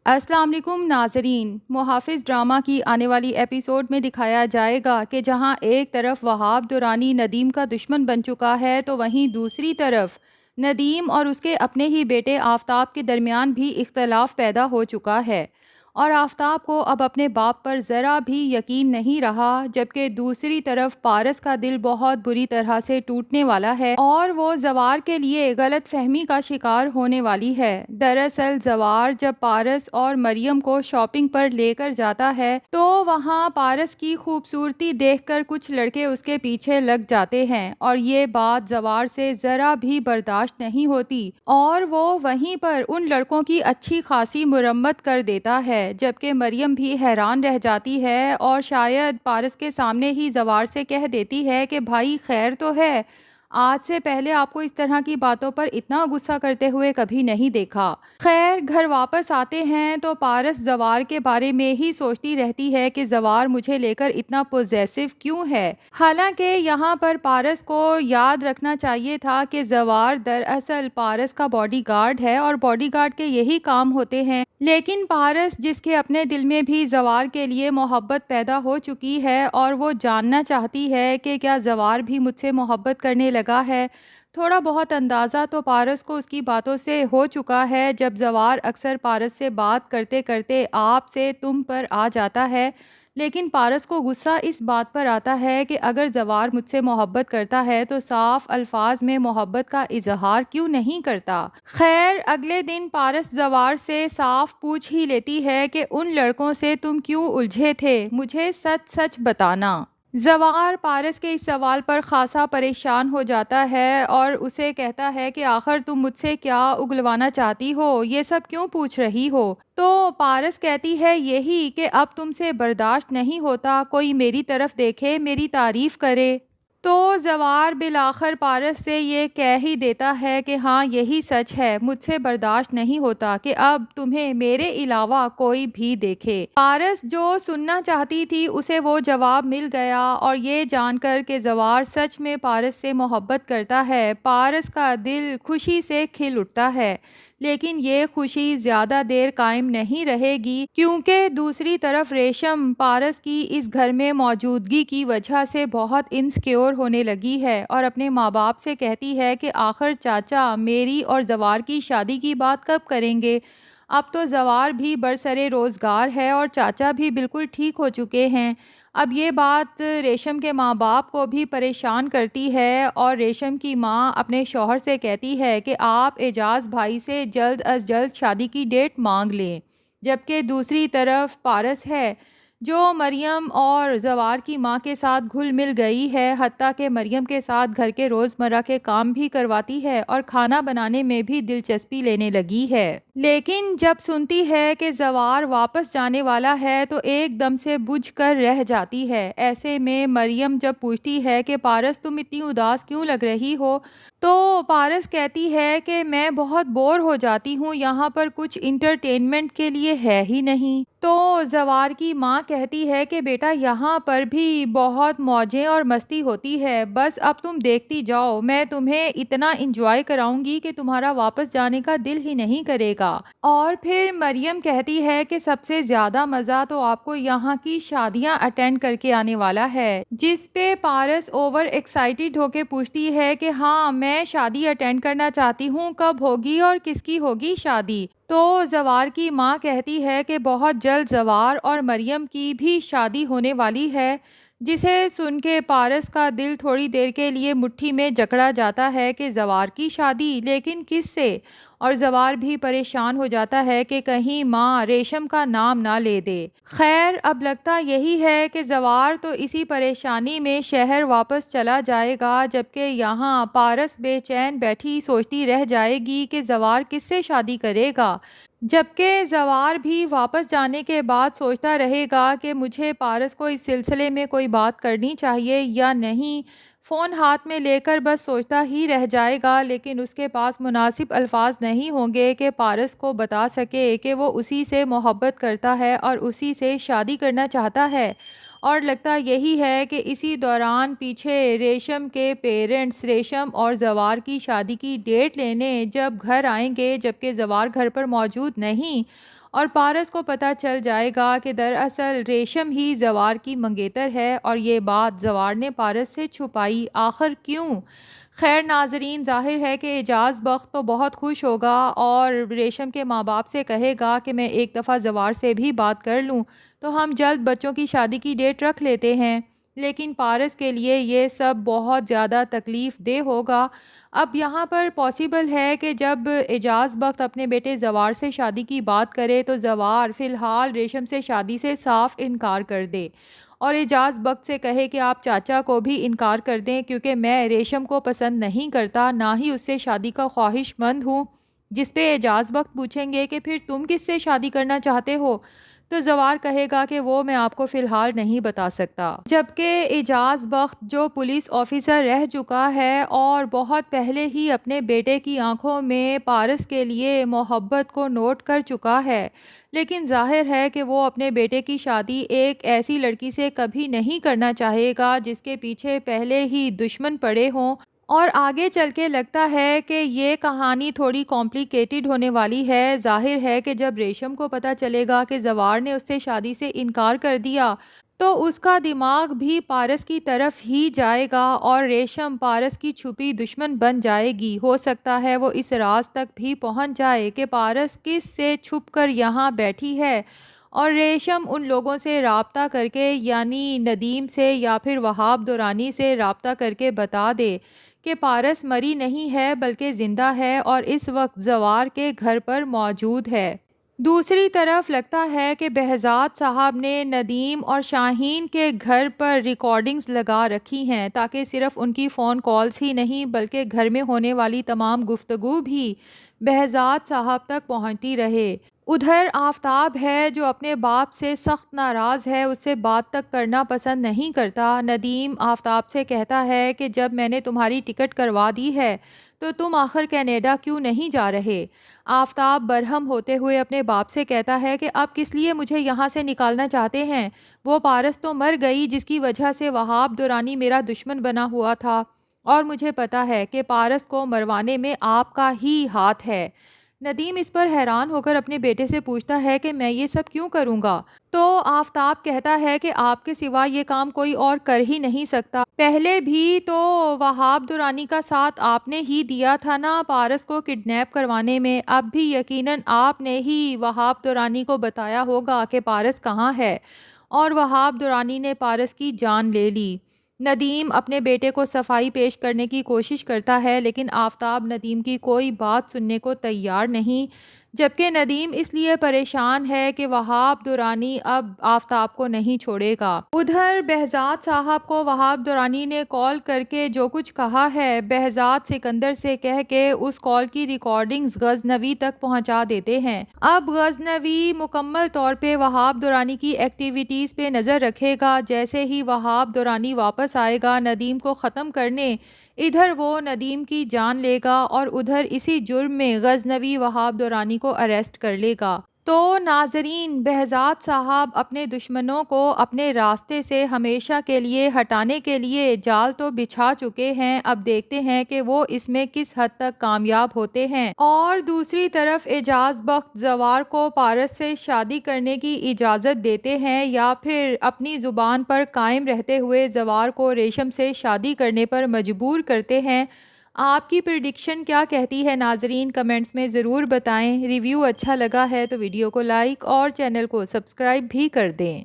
السلام علیکم ناظرین، محافظ ڈرامہ کی آنے والی ایپیسوڈ میں دکھایا جائے گا کہ جہاں ایک طرف وہاب درانی ندیم کا دشمن بن چکا ہے تو وہیں دوسری طرف ندیم اور اس کے اپنے ہی بیٹے آفتاب کے درمیان بھی اختلاف پیدا ہو چکا ہے اور آفتاب کو اب اپنے باپ پر ذرا بھی یقین نہیں رہا، جبکہ دوسری طرف پارس کا دل بہت بری طرح سے ٹوٹنے والا ہے اور وہ زوار کے لیے غلط فہمی کا شکار ہونے والی ہے۔ دراصل زوار جب پارس اور مریم کو شاپنگ پر لے کر جاتا ہے تو وہاں پارس کی خوبصورتی دیکھ کر کچھ لڑکے اس کے پیچھے لگ جاتے ہیں اور یہ بات زوار سے ذرا بھی برداشت نہیں ہوتی اور وہ وہیں پر ان لڑکوں کی اچھی خاصی مرمت کر دیتا ہے، جبکہ مریم بھی حیران رہ جاتی ہے اور شاید پارس کے سامنے ہی زوار سے کہہ دیتی ہے کہ بھائی خیر تو ہے، آج سے پہلے آپ کو اس طرح کی باتوں پر اتنا غصہ کرتے ہوئے کبھی نہیں دیکھا۔ خیر گھر واپس آتے ہیں تو پارس زوار کے بارے میں ہی سوچتی رہتی ہے کہ زوار مجھے لے کر اتنا پوزیسو کیوں ہے، حالانکہ یہاں پر پارس کو یاد رکھنا چاہیے تھا کہ زوار دراصل پارس کا باڈی گارڈ ہے اور باڈی گارڈ کے یہی کام ہوتے ہیں، لیکن پارس جس کے اپنے دل میں بھی زوار کے لیے محبت پیدا ہو چکی ہے اور وہ جاننا چاہتی ہے کہ کیا زوار بھی مجھ سے محبت کرنے لگا ہے، تھوڑا بہت اندازہ تو پارس کو اس کی باتوں سے ہو چکا ہے۔ جب زوار اکثر پارس سے بات کرتے کرتے آپ سے تم پر آ جاتا ہے، لیکن پارس کو غصہ اس بات پر آتا ہے کہ اگر زوار مجھ سے محبت کرتا ہے تو صاف الفاظ میں محبت کا اظہار کیوں نہیں کرتا۔ خیر اگلے دن پارس زوار سے صاف پوچھ ہی لیتی ہے کہ ان لڑکوں سے تم کیوں الجھے تھے، مجھے سچ سچ بتانا۔ زوار پارس کے اس سوال پر خاصا پریشان ہو جاتا ہے اور اسے کہتا ہے کہ آخر تم مجھ سے کیا اگلوانا چاہتی ہو، یہ سب کیوں پوچھ رہی ہو؟ تو پارس کہتی ہے یہی کہ اب تم سے برداشت نہیں ہوتا کوئی میری طرف دیکھے، میری تعریف کرے۔ تو زوار بالآخر پارس سے یہ کہہ ہی دیتا ہے کہ ہاں یہی سچ ہے، مجھ سے برداشت نہیں ہوتا کہ اب تمہیں میرے علاوہ کوئی بھی دیکھے۔ پارس جو سننا چاہتی تھی اسے وہ جواب مل گیا اور یہ جان کر کہ زوار سچ میں پارس سے محبت کرتا ہے، پارس کا دل خوشی سے کھل اٹھتا ہے، لیکن یہ خوشی زیادہ دیر قائم نہیں رہے گی کیونکہ دوسری طرف ریشم پارس کی اس گھر میں موجودگی کی وجہ سے بہت انسیکیور ہونے لگی ہے اور اپنے ماں باپ سے کہتی ہے کہ آخر چاچا میری اور زوار کی شادی کی بات کب کریں گے؟ اب تو زوار بھی برسرے روزگار ہے اور چاچا بھی بالکل ٹھیک ہو چکے ہیں۔ اب یہ بات ریشم کے ماں باپ کو بھی پریشان کرتی ہے اور ریشم کی ماں اپنے شوہر سے کہتی ہے کہ آپ اعجاز بھائی سے جلد از جلد شادی کی ڈیٹ مانگ لیں، جبکہ دوسری طرف پارس ہے جو مریم اور زوار کی ماں کے ساتھ گھل مل گئی ہے، حتیٰ کہ مریم کے ساتھ گھر کے روزمرہ کے کام بھی کرواتی ہے اور کھانا بنانے میں بھی دلچسپی لینے لگی ہے۔ لیکن جب سنتی ہے کہ زوار واپس جانے والا ہے تو ایک دم سے بجھ کر رہ جاتی ہے۔ ایسے میں مریم جب پوچھتی ہے کہ پارس تم اتنی اداس کیوں لگ رہی ہو، تو پارس کہتی ہے کہ میں بہت بور ہو جاتی ہوں، یہاں پر کچھ انٹرٹینمنٹ کے لیے ہے ہی نہیں۔ تو زوار کی ماں کہتی ہے کہ بیٹا یہاں پر بھی بہت موجیں اور مستی ہوتی ہے، بس اب تم دیکھتی جاؤ، میں تمہیں اتنا انجوائے کراؤں گی کہ تمہارا واپس جانے کا دل ہی نہیں کرے گا۔ اور پھر مریم کہتی ہے کہ سب سے زیادہ مزہ تو آپ کو یہاں کی شادیاں اٹینڈ کر کے آنے والا ہے، جس پہ پارس اوور ایکسائٹیڈ ہو کے پوچھتی ہے کہ ہاں میں شادی اٹینڈ کرنا چاہتی ہوں، کب ہوگی اور کس کی ہوگی شادی؟ تو زوار کی ماں کہتی ہے کہ بہت جلد زوار اور مریم کی بھی شادی ہونے والی ہے، جسے سن کے پارس کا دل تھوڑی دیر کے لیے مٹھی میں جکڑا جاتا ہے کہ زوار کی شادی، لیکن کس سے؟ اور زوار بھی پریشان ہو جاتا ہے کہ کہیں ماں ریشم کا نام نہ لے دے۔ خیر اب لگتا یہی ہے کہ زوار تو اسی پریشانی میں شہر واپس چلا جائے گا، جبکہ یہاں پارس بے چین بیٹھی سوچتی رہ جائے گی کہ زوار کس سے شادی کرے گا، جبکہ زوار بھی واپس جانے کے بعد سوچتا رہے گا کہ مجھے پارس کو اس سلسلے میں کوئی بات کرنی چاہیے یا نہیں، فون ہاتھ میں لے کر بس سوچتا ہی رہ جائے گا، لیکن اس کے پاس مناسب الفاظ نہیں ہوں گے کہ پارس کو بتا سکے کہ وہ اسی سے محبت کرتا ہے اور اسی سے شادی کرنا چاہتا ہے۔ اور لگتا یہی ہے کہ اسی دوران پیچھے ریشم کے پیرنٹس ریشم اور زوار کی شادی کی ڈیٹ لینے جب گھر آئیں گے، جبکہ زوار گھر پر موجود نہیں اور پارس کو پتہ چل جائے گا کہ دراصل ریشم ہی زوار کی منگیتر ہے اور یہ بات زوار نے پارس سے چھپائی آخر کیوں؟ خیر ناظرین، ظاہر ہے کہ اعجاز بخت تو بہت خوش ہوگا اور ریشم کے ماں باپ سے کہے گا کہ میں ایک دفعہ زوار سے بھی بات کر لوں تو ہم جلد بچوں کی شادی کی ڈیٹ رکھ لیتے ہیں، لیکن پارس کے لیے یہ سب بہت زیادہ تکلیف دہ ہوگا۔ اب یہاں پر پاسبل ہے کہ جب اعجاز بخت اپنے بیٹے زوار سے شادی کی بات کرے تو زوار فی الحال ریشم سے شادی سے صاف انکار کر دے اور اعجاز بخت سے کہے کہ آپ چاچا کو بھی انکار کر دیں کیونکہ میں ریشم کو پسند نہیں کرتا، نہ ہی اس سے شادی کا خواہش مند ہوں۔ جس پہ اعجاز بخت پوچھیں گے کہ پھر تم کس سے شادی کرنا چاہتے ہو تو زوار کہے گا کہ وہ میں آپ کو فی الحال نہیں بتا سکتا، جبکہ اعجاز بخت جو پولیس آفیسر رہ چکا ہے اور بہت پہلے ہی اپنے بیٹے کی آنکھوں میں پارس کے لیے محبت کو نوٹ کر چکا ہے، لیکن ظاہر ہے کہ وہ اپنے بیٹے کی شادی ایک ایسی لڑکی سے کبھی نہیں کرنا چاہے گا جس کے پیچھے پہلے ہی دشمن پڑے ہوں، اور آگے چل کے لگتا ہے کہ یہ کہانی تھوڑی کمپلیکیٹڈ ہونے والی ہے۔ ظاہر ہے کہ جب ریشم کو پتہ چلے گا کہ زوار نے اس سے شادی سے انکار کر دیا تو اس کا دماغ بھی پارس کی طرف ہی جائے گا اور ریشم پارس کی چھپی دشمن بن جائے گی۔ ہو سکتا ہے وہ اس راز تک بھی پہنچ جائے کہ پارس کس سے چھپ کر یہاں بیٹھی ہے اور ریشم ان لوگوں سے رابطہ کر کے یعنی ندیم سے یا پھر وہاب دورانی سے رابطہ کر کے بتا دے کہ پارس مری نہیں ہے بلکہ زندہ ہے اور اس وقت زوار کے گھر پر موجود ہے۔ دوسری طرف لگتا ہے کہ بہزاد صاحب نے ندیم اور شاہین کے گھر پر ریکارڈنگز لگا رکھی ہیں تاکہ صرف ان کی فون کالز ہی نہیں بلکہ گھر میں ہونے والی تمام گفتگو بھی بہزاد صاحب تک پہنچتی رہے۔ ادھر آفتاب ہے جو اپنے باپ سے سخت ناراض ہے، اس سے بات تک کرنا پسند نہیں کرتا۔ ندیم آفتاب سے کہتا ہے کہ جب میں نے تمہاری ٹکٹ کروا دی ہے تو تم آخر کینیڈا کیوں نہیں جا رہے؟ آفتاب برہم ہوتے ہوئے اپنے باپ سے کہتا ہے کہ آپ کس لیے مجھے یہاں سے نکالنا چاہتے ہیں؟ وہ پارس تو مر گئی جس کی وجہ سے وہاب دورانی میرا دشمن بنا ہوا تھا اور مجھے پتا ہے کہ پارس کو مروانے میں آپ کا ہی ہاتھ ہے۔ ندیم اس پر حیران ہو کر اپنے بیٹے سے پوچھتا ہے کہ میں یہ سب کیوں کروں گا؟ تو آفتاب کہتا ہے کہ آپ کے سوا یہ کام کوئی اور کر ہی نہیں سکتا، پہلے بھی تو وہاب دورانی کا ساتھ آپ نے ہی دیا تھا نا پارس کو کڈنیپ کروانے میں، اب بھی یقیناً آپ نے ہی وہاب دورانی کو بتایا ہوگا کہ پارس کہاں ہے اور وہاب دورانی نے پارس کی جان لے لی۔ ندیم اپنے بیٹے کو صفائی پیش کرنے کی کوشش کرتا ہے لیکن آفتاب ندیم کی کوئی بات سننے کو تیار نہیں، جبکہ ندیم اس لیے پریشان ہے کہ وہاب دورانی اب آفتاب کو نہیں چھوڑے گا۔ ادھر بہزاد صاحب کو وہاب دورانی نے کال کر کے جو کچھ کہا ہے بہزاد سکندر سے کہہ کے اس کال کی ریکارڈنگز غزنوی تک پہنچا دیتے ہیں۔ اب غزنوی مکمل طور پہ وہاب دورانی کی ایکٹیویٹیز پہ نظر رکھے گا، جیسے ہی وہاب دورانی واپس آئے گا ندیم کو ختم کرنے، ادھر وہ ندیم کی جان لے گا اور ادھر اسی جرم میں غزنوی وہاب دورانی کو اریسٹ کر لے گا۔ تو ناظرین، بہزاد صاحب اپنے دشمنوں کو اپنے راستے سے ہمیشہ کے لیے ہٹانے کے لیے جال تو بچھا چکے ہیں، اب دیکھتے ہیں کہ وہ اس میں کس حد تک کامیاب ہوتے ہیں۔ اور دوسری طرف اعجاز بخت زوار کو پارس سے شادی کرنے کی اجازت دیتے ہیں یا پھر اپنی زبان پر قائم رہتے ہوئے زوار کو ریشم سے شادی کرنے پر مجبور کرتے ہیں۔ آپ کی پریڈکشن کیا کہتی ہے ناظرین؟ کمنٹس میں ضرور بتائیں۔ ریویو اچھا لگا ہے تو ویڈیو کو لائک اور چینل کو سبسکرائب بھی کر دیں۔